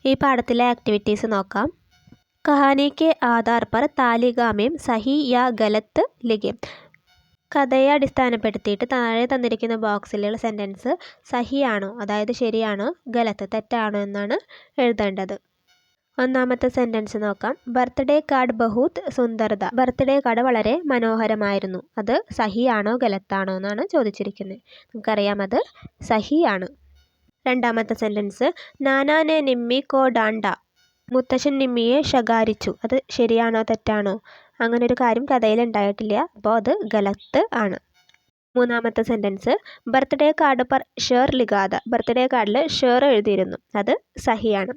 ഈ പാഠത്തിലെ ആക്ടിവിറ്റീസ് നോക്കാം. കഹാനി കെ ആധാർ പർ താലിക മേം സഹി യാ ഗലത്ത് ലിഖേ. കഥയെ അടിസ്ഥാനപ്പെടുത്തിയിട്ട് താഴെ തന്നിരിക്കുന്ന ബോക്സിലുള്ള സെൻറ്റൻസ് സഹിയാണോ, അതായത് ശരിയാണോ, ഗലത്ത് തെറ്റാണോ എന്നാണ് എഴുതേണ്ടത്. ഒന്നാമത്തെ സെൻറ്റൻസ് നോക്കാം. ബർത്ത്ഡേ കാർഡ് ബഹുത് സുന്ദർദ. ബർത്ത്ഡേ കാർഡ് വളരെ മനോഹരമായിരുന്നു. അത് സഹിയാണോ ഗലത്താണോ എന്നാണ് ചോദിച്ചിരിക്കുന്നത്. നമുക്കറിയാം അത് സഹിയാണ്. രണ്ടാമത്തെ സെൻറ്റൻസ് നാനാനെ നിമ്മി കോ ഡാണ്ട. മുത്തശ്ശൻ നിമ്മിയെ ശകാരിച്ചു. അത് ശരിയാണോ തെറ്റാണോ? അങ്ങനെ ഒരു കാര്യം കഥയിൽ ഉണ്ടായിട്ടില്ല, അപ്പോൾ അത് ഗലത്ത് ആണ്. മൂന്നാമത്തെ സെൻറ്റൻസ് ബർത്ത്ഡേ കാർഡ് പർ ഷേർ ലിഖാത. ബർത്ത്ഡേ കാർഡിൽ ഷേർ എഴുതിയിരുന്നു. അത് സഹിയാണ്.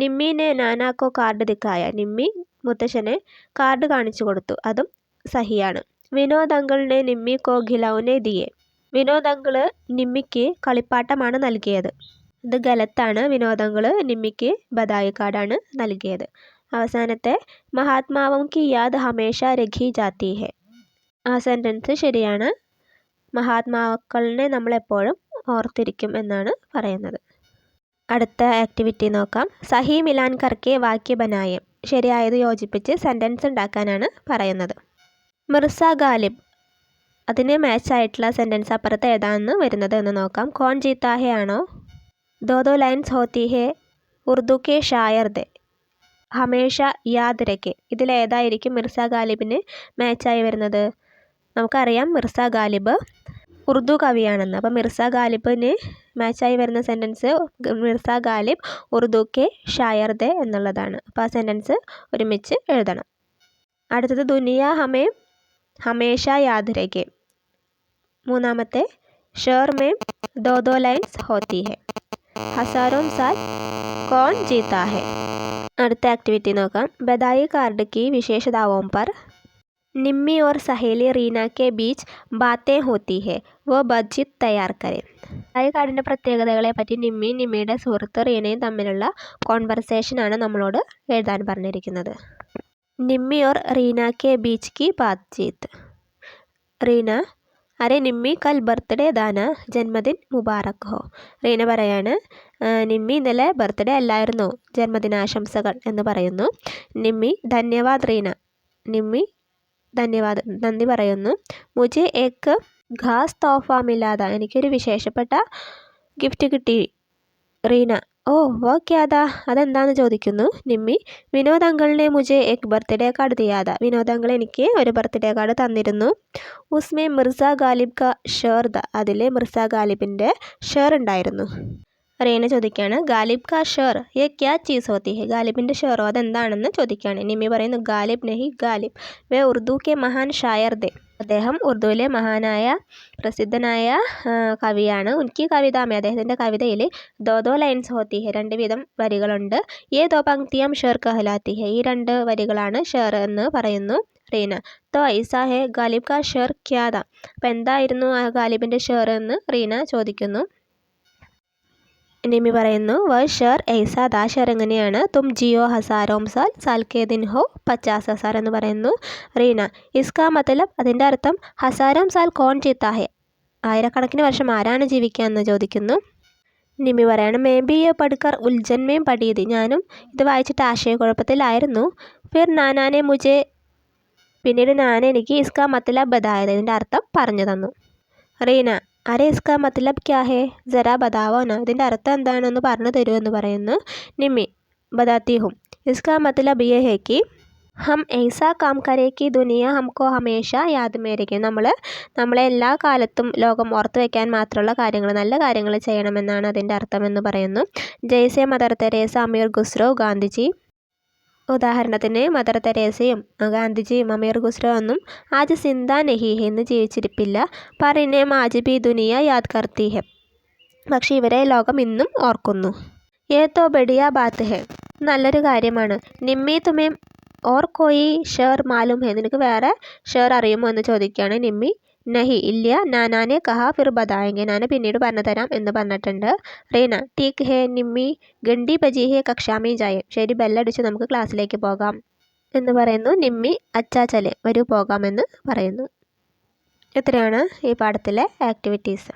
നിമ്മിനെ നാനാക്കോ കാർഡ് ദിക്കായ. നിമ്മി മുത്തശ്ശനെ കാർഡ് കാണിച്ചു കൊടുത്തു. അതും സഹിയാണ്. വിനോദ് അങ്കിളിനെ നിമ്മി കോ ഖിലൗനെ ദിയെ. വിനോദ് അങ്കിള് നിമ്മിക്ക് കളിപ്പാട്ടമാണ് നൽകിയത്. ഇത് ഗലത്താണ്. വിനോദ് അങ്കിള് നിമ്മിക്ക് ബദായി കാർഡാണ് നൽകിയത്. അവസാനത്തെ മഹാത്മാവും കി യാദ് ഹമേഷ രഖി ജാത്തി ഹെ. ആ സെൻറ്റൻസ് ശരിയാണ്. മഹാത്മാക്കളിനെ നമ്മളെപ്പോഴും ഓർത്തിരിക്കും എന്നാണ് പറയുന്നത്. അടുത്ത ആക്ടിവിറ്റി നോക്കാം. സഹി മിലാൻ കർക്കെ വാക്യ ബനായെ. ശരിയായത് യോജിപ്പിച്ച് സെൻറ്റൻസ് ഉണ്ടാക്കാനാണ് പറയുന്നത്. മിർസ ഗാലിബ്, അതിന് മാച്ച് ആയിട്ടുള്ള സെൻറ്റൻസ് അപ്പുറത്ത് ഏതാണെന്ന് വരുന്നത് എന്ന് നോക്കാം. കോൺ ജീത്താ ഹെ ആണോ? ദോ ദോ ലൈൻസ് ഹോത്തി ഹെ ഉർദു കെ ഷായർ ദെ. ഹമേഷ യാദ് രഖെ. ഇതിലേതായിരിക്കും മിർസ ഗാലിബിന് മാച്ചായി വരുന്നത്? നമുക്കറിയാം മിർസ ഗാലിബ് ഉറുദു കവിയാണെന്ന്. അപ്പോൾ മിർസ ഗാലിബിന് മാച്ചായി വരുന്ന സെൻറ്റൻസ് മിർസ ഗാലിബ് ഉറുദു കെ ഷായർ ദെ എന്നുള്ളതാണ്. അപ്പോൾ ആ സെൻറ്റൻസ് ഒരുമിച്ച് എഴുതണം. അടുത്തത് ദുനിയ ഹമേ ഹമേഷ യാദ് രഖെ. മൂന്നാമത്തെ ഷേർ മേം ദോ ദോ ലൈൻസ് ഹോത്തി ഹെ. ഹസാരോം സാൽ കോൺ ജീത്താ ഹെ. അടുത്ത ആക്ടിവിറ്റി നോക്കാം. ബദായി കാർഡ് की विशेषताओं पर निम्मी और सहेली रीना के बीच बातें होती है, वो बातचीत तैयार करें. ബദായി കാർഡിൻ്റെ പ്രത്യേകതകളെ പറ്റി നിമ്മിയുടെ സുഹൃത്ത് റീനയും തമ്മിലുള്ള കോൺവെർസേഷനാണ് നമ്മളോട് എഴുതാൻ പറഞ്ഞിരിക്കുന്നത്. നിമ്മി और रीना के बीच की बातचीत. റീന അരെ നിമ്മി കൽ ബർത്ത്ഡേ ദാന ജന്മദിൻ മുബാറക് ഹോ. റീന പറയാണ് നിമ്മി ഇന്നലെ ബർത്ത്ഡേ അല്ലായിരുന്നോ, ജന്മദിനാശംസകൾ എന്ന് പറയുന്നു. നിമ്മി ധന്യവാദ് റീന. നിമ്മി ധന്യവാദ് നന്ദി പറയുന്നു. മുझे एक ഖാസ് തോഫ മിലാദ. എനിക്കൊരു വിശേഷപ്പെട്ട ഗിഫ്റ്റ് കിട്ടി. റീന ഓ വോ ക്യാദാ. അതെന്താണെന്ന് ചോദിക്കുന്നു. നിമ്മി വിനോദ് അങ്കിളിനെ മുझे एक ബർത്ത്ഡേ കാർഡ് ദിയാദ. വിനോദ് അങ്കിൾ എനിക്ക് ഒരു ബർത്ത്ഡേ കാർഡ് തന്നിരുന്നു. ഉസ്മേ മിർസ ഗാലിബ് കാ ഷേർ ദ. അതിൽ മിർസ ഗാലിബിൻ്റെ ഷേർ ഉണ്ടായിരുന്നു. റീന ചോദിക്കുകയാണ് ഗാലിബ് കാ ഷേർ യെ ക്യാ ചീസ് ഹോത്തി ഹെ. ഗാലിബിൻ്റെ ഷേറോ അതെന്താണെന്ന് ചോദിക്കുകയാണ്. നിമ്മി പറയുന്നു ഗാലിബ് നഹി ഗാലിബ് വേ ഉറുദു കെ മഹാൻ ഷായർ ദെ. അദ്ദേഹം ഉറുദുവിലെ മഹാനായ പ്രസിദ്ധനായ കവിയാണ്. ഉൻകി കവിതാമേ. അദ്ദേഹത്തിൻ്റെ കവിതയിൽ ദോ ദോ ലൈൻസ് ഹോത്തി ഹെ. രണ്ട് വീതം വരികളുണ്ട്. യേ ദോ പങ്ക്തിയം ഷേർ കഹലാത്തി ഹെ. ഈ രണ്ട് വരികളാണ് ഷേർ എന്ന് പറയുന്നു റീന. തോ ഐസാ ഹെ ഗാലിബ് കാ ഷേർ ക്യാദാ. അപ്പം എന്തായിരുന്നു ആ ഗാലിബിൻ്റെ ഷേർ എന്ന് റീന ചോദിക്കുന്നു. നിമ്മി പറയുന്നു വ ഷേർ ഐസാ ദാ. ഷേർ എങ്ങനെയാണ്? തും ജിയോ ഹസാരോം സാൽ സാൽ കെ ദിൻ ഹോ 50,000 എന്ന് പറയുന്നു റീന. ഇസ്കാ മതലബ് അതിൻ്റെ അർത്ഥം ഹസാരോം സാൽ കോൺ ജീത്താ ഹെ. ആയിരക്കണക്കിന് വർഷം ആരാണ് ജീവിക്കുക എന്ന് ചോദിക്കുന്നു. നിമ്മി പറയാണ് മേ ബി യെ പഠിക്കർ ഉൽജന്മേം പഠിയത്. ഞാനും ഇത് വായിച്ചിട്ട് ആശയക്കുഴപ്പത്തിലായിരുന്നു. ഫിർ നാനാനെ മുझे. പിന്നീട് നാന എനിക്ക് ഇസ്കാ മതലബ് ബതായത്. ഇതിൻ്റെ അർത്ഥം പറഞ്ഞു തന്നു. റീന അരെ ഇസ്കാ മതലബ് ക്യാ ഹേ ജറാ ബതാവോ ന. ഇതിൻ്റെ അർത്ഥം എന്താണെന്ന് പറഞ്ഞു തരൂ എന്ന് പറയുന്നു. നിമ്മി ബതാത്തി ഹും. ഇസ്കാ മതലബ് യേ ഹേ കി ഹം ഐസാ കാം കരേ കി ദുനിയ ഹംകോ ഹമേഷ യാദ് മേ രഖേ. നമ്മളെ എല്ലാ കാലത്തും ലോകം ഓർത്ത് വയ്ക്കാൻ മാത്രമുള്ള കാര്യങ്ങൾ, നല്ല കാര്യങ്ങൾ ചെയ്യണമെന്നാണ് അതിൻ്റെ അർത്ഥമെന്ന് പറയുന്നു. ജയ്സെ മദർ തെരേസ അമീർ ഖുസ്രോ ഗാന്ധിജി. ഉദാഹരണത്തിന് മദർ തെരേസയും ഗാന്ധിജിയും അമീർ ഖുസ്രോ ഒന്നും ആജ് സിന്ദാ നഹി ഹെ എന്ന് ജീവിച്ചിരിപ്പില്ല. പർ ഇനേം ആജ് ഭി ദുനിയ യാദ് കർത്തി ഹെ. പക്ഷേ ഇവരെ ലോകം ഇന്നും ഓർക്കുന്നു. യേ തോ ബഡിയ ബാത്ത് ഹെ. നല്ലൊരു കാര്യമാണ്. നിമ്മി തുമേ ഓർ കോയി ഷേർ മാലൂം ഹെ. നിനക്ക് വേറെ ഷേർ അറിയുമോ എന്ന് ചോദിക്കുകയാണ് നിമ്മി. നഹി ഇല്ല. നാനാനെ കഹാ ഫിർ ബതായെങ്കിൽ. നാന പിന്നീട് പറഞ്ഞു തരാം എന്ന് പറഞ്ഞിട്ടുണ്ട്. റീന ടീക്ക് ഹേ നിമ്മി ഗണ്ടി ബജി ഹേ കക്ഷാമേ ജായേ. ശരി ബെല്ലടിച്ച് നമുക്ക് ക്ലാസ്സിലേക്ക് പോകാം എന്ന് പറയുന്നു. നിമ്മി അച്ചാ ചലെ വരൂ പോകാമെന്ന് പറയുന്നു. ഇത്രയാണ് ഈ പാഠത്തിലെ ആക്ടിവിറ്റീസ്.